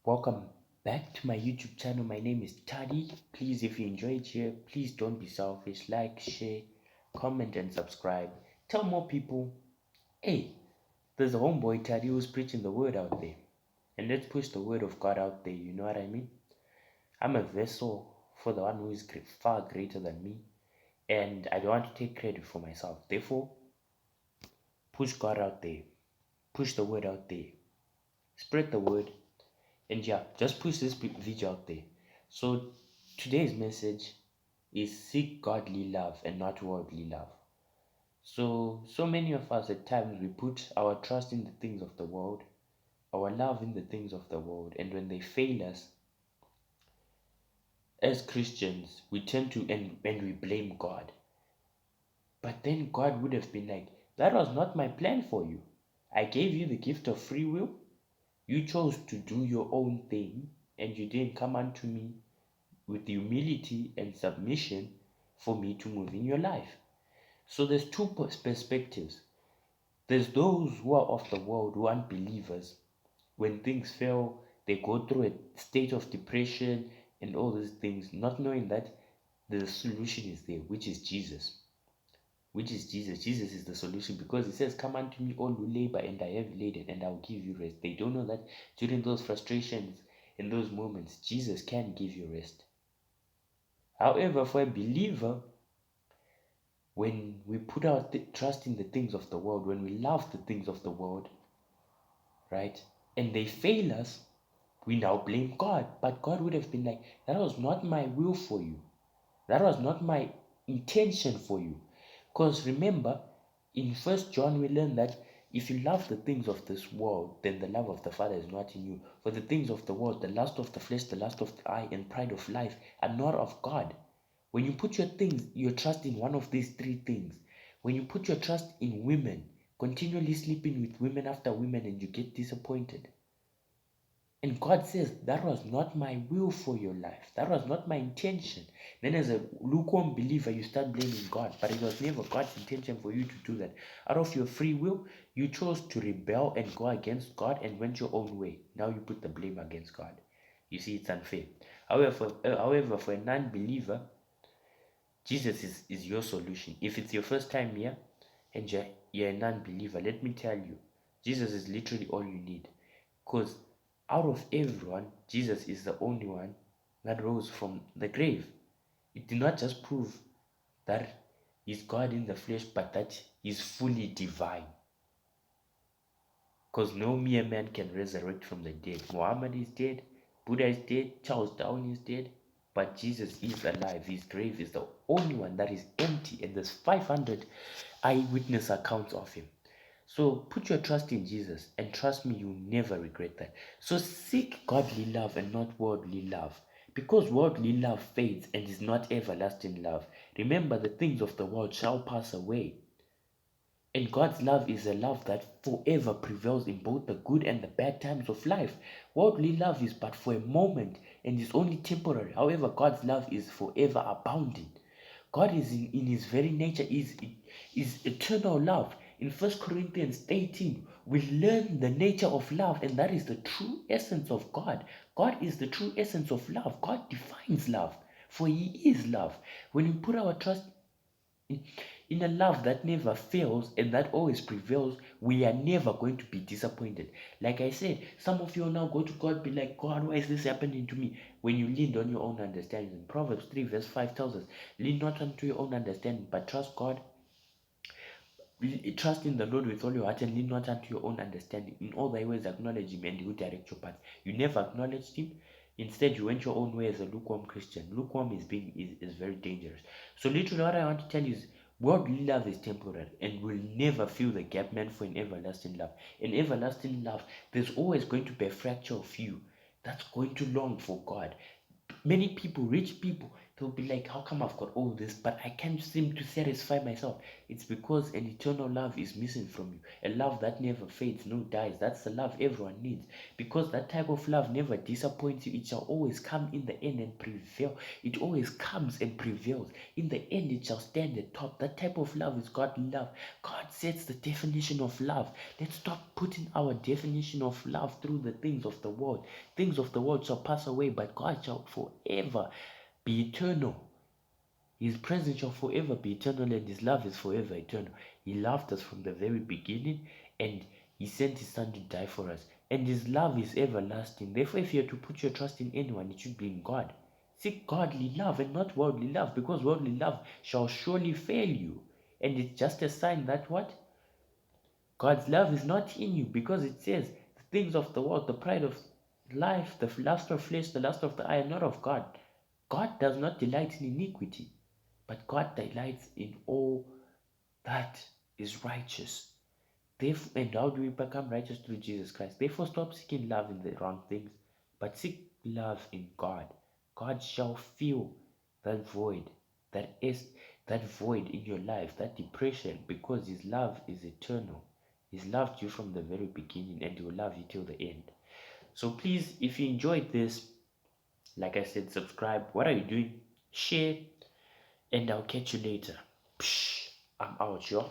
Welcome back to my YouTube channel. My name is Taddy. Please, if you enjoyed here, please don't be selfish. Like, share, comment, and subscribe. Tell more people, hey, there's a homeboy Taddy who's preaching the word out there. And let's push the word of God out there. You know what I mean? I'm a vessel for the one who is far greater than me. And I don't want to take credit for myself. Therefore, push God out there. Push the word out there. Spread the word. And yeah, just push this video out there. So today's message is seek godly love and not worldly love. So many of us at times we put our trust in the things of the world, our love in the things of the world, and when they fail us as Christians, we tend to and we blame God. But then God would have been like, that was not my plan for you. I gave you the gift of free will. You chose to do your own thing, and you didn't come unto me with humility and submission for me to move in your life. So there's two perspectives. There's those who are of the world, who are unbelievers. When things fail, they go through a state of depression and all these things, not knowing that the solution is there, which is Jesus. Which is Jesus. Jesus is the solution because he says, come unto me, all who labor and are heavy laden, and I'll give you rest. They don't know that during those frustrations, in those moments, Jesus can give you rest. However, for a believer, when we put our trust in the things of the world, when we love the things of the world, right, and they fail us, we now blame God. But God would have been like, that was not my will for you. That was not my intention for you. Because remember, in First John, we learn that if you love the things of this world, then the love of the Father is not in you. For the things of the world, the lust of the flesh, the lust of the eye, and pride of life are not of God. When you put your trust in one of these three things, when you put your trust in women, continually sleeping with women after women, and you get disappointed. And God says, that was not my will for your life. That was not my intention. Then, as a lukewarm believer, you start blaming God. But it was never God's intention for you to do that. Out of your free will, you chose to rebel and go against God and went your own way. Now you put the blame against God. You see, it's unfair. However, for a non believer, Jesus is your solution. If it's your first time here and you're a non believer, let me tell you, Jesus is literally all you need. Because out of everyone, Jesus is the only one that rose from the grave. It did not just prove that he's God in the flesh, but that he's fully divine. Because no mere man can resurrect from the dead. Muhammad is dead, Buddha is dead, Charles Darwin is dead, but Jesus is alive. His grave is the only one that is empty, and there's 500 eyewitness accounts of him. So put your trust in Jesus, and trust me, you'll never regret that. So seek godly love and not worldly love, because worldly love fades and is not everlasting love. Remember, the things of the world shall pass away. And God's love is a love that forever prevails in both the good and the bad times of life. Worldly love is but for a moment and is only temporary. However, God's love is forever abounding. God is in his very nature is eternal love. In 1 Corinthians 18, we learn the nature of love, and that is the true essence of God. God is the true essence of love. God defines love, for he is love. When we put our trust in a love that never fails and that always prevails, we are never going to be disappointed. Like I said, some of you now go to God, be like, God, why is this happening to me? When you leaned on your own understanding. Proverbs 3 verse 5 tells us, lean not unto your own understanding, but trust God. Trust in the Lord with all your heart and lean not unto your own understanding. In all thy ways acknowledge him and he will direct your path. You never acknowledged him. Instead, you went your own way as a lukewarm Christian. Lukewarm is very dangerous. So literally what I want to tell you is worldly love is temporary and will never fill the gap meant for an everlasting love. In everlasting love, there's always going to be a fracture of you that's going to long for God. Many people, rich people, They'll be like, how come I've got all this, but I can't seem to satisfy myself? It's because an eternal love is missing from you. A love that never fades, no dies. That's the love everyone needs. Because that type of love never disappoints you. It shall always come in the end and prevail. It always comes and prevails. In the end, it shall stand at top. That type of love is godly love. God sets the definition of love. Let's stop putting our definition of love through the things of the world. Things of the world shall pass away, but God shall forever be eternal. His presence shall forever be eternal, and his love is forever eternal. He loved us from the very beginning, and he sent his son to die for us. And his love is everlasting. Therefore, if you are to put your trust in anyone, it should be in God. Seek godly love and not worldly love, because worldly love shall surely fail you. And it's just a sign that what? God's love is not in you, because it says the things of the world, the pride of life, the lust of flesh, the lust of the eye, are not of God. God does not delight in iniquity, but God delights in all that is righteous. Therefore, and how do we become righteous through Jesus Christ? Therefore, stop seeking love in the wrong things, but seek love in God. God shall fill that void, that void in your life, that depression, because His love is eternal. He's loved you from the very beginning, and He will love you till the end. So please, if you enjoyed this, like I said, subscribe. What are you doing? Share, and I'll catch you later. Psh, I'm out, yo.